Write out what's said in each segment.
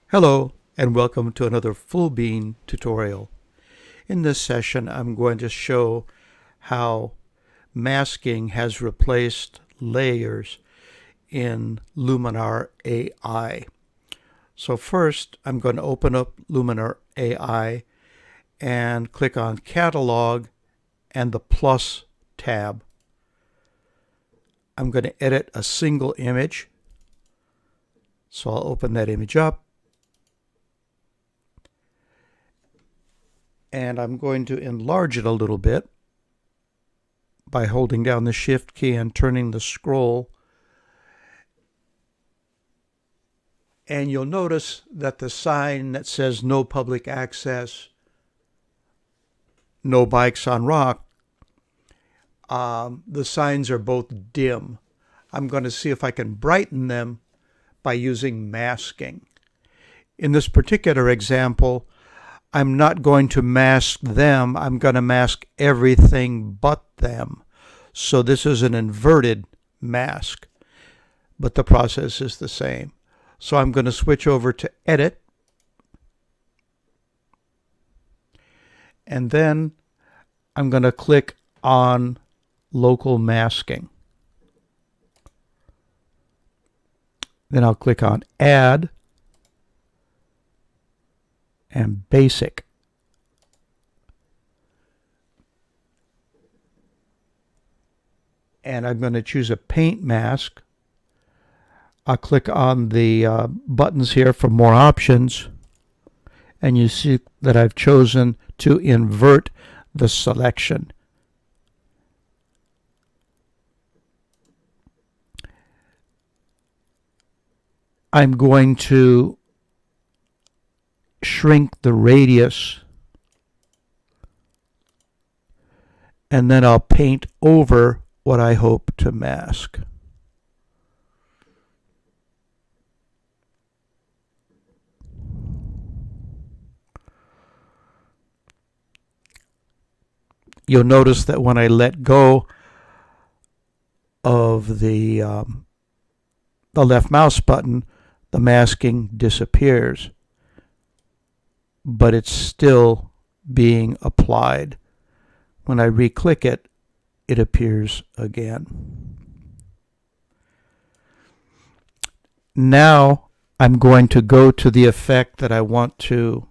Hello and welcome to another full bean tutorial. In this session I'm going to show how masking has replaced layers in Luminar AI. So first I'm going to open up Luminar AI and click on Catalog and the Plus tab. I'm going to edit a single image. So I'll open that image up. And I'm going to enlarge it a little bit by holding down the Shift key and turning the scroll. And you'll notice that the sign that says no public access, no bikes on rock, the signs are both dim. I'm going to see if I can brighten them by using masking. In this particular example, I'm not going to mask them. I'm going to mask everything but them. So this is an inverted mask, but the process is the same. So I'm going to switch over to Edit, and then I'm going to click on Local Masking. Then I'll click on Add and Basic. And I'm going to choose a paint mask. I'll click on the buttons here for more options. And you see that I've chosen to invert the selection. I'm going to shrink the radius, and then I'll paint over what I hope to mask. You'll notice that when I let go of the left mouse button, the masking disappears, but it's still being applied. When I re-click it, it appears again. Now I'm going to go to the effect that I want to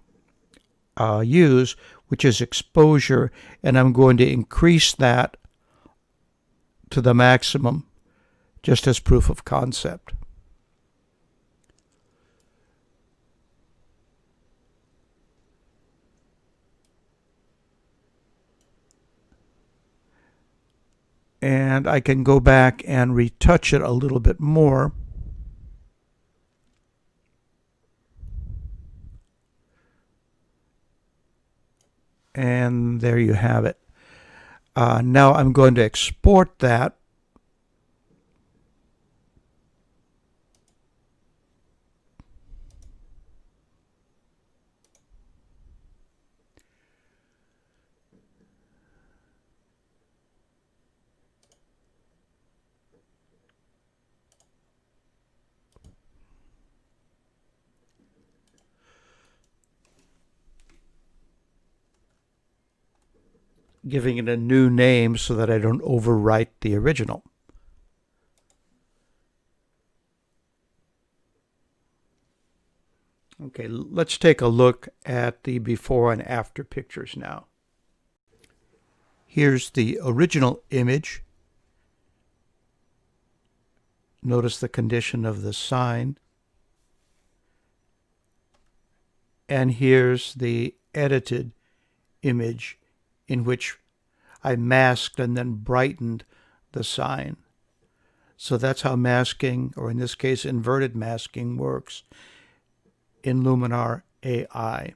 use, which is exposure, and I'm going to increase that to the maximum just as proof of concept. And I can go back and retouch it a little bit more. And there you have it. Now I'm going to export that. Giving it a new name so that I don't overwrite the original. Okay, let's take a look at the before and after pictures now. Here's the original image. Notice the condition of the sign. And here's the edited image in which I masked and then brightened the sign. So that's how masking, or in this case inverted masking, works in Luminar AI.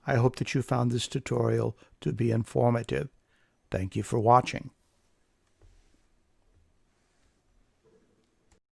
I hope that you found this tutorial to be informative. Thank you for watching.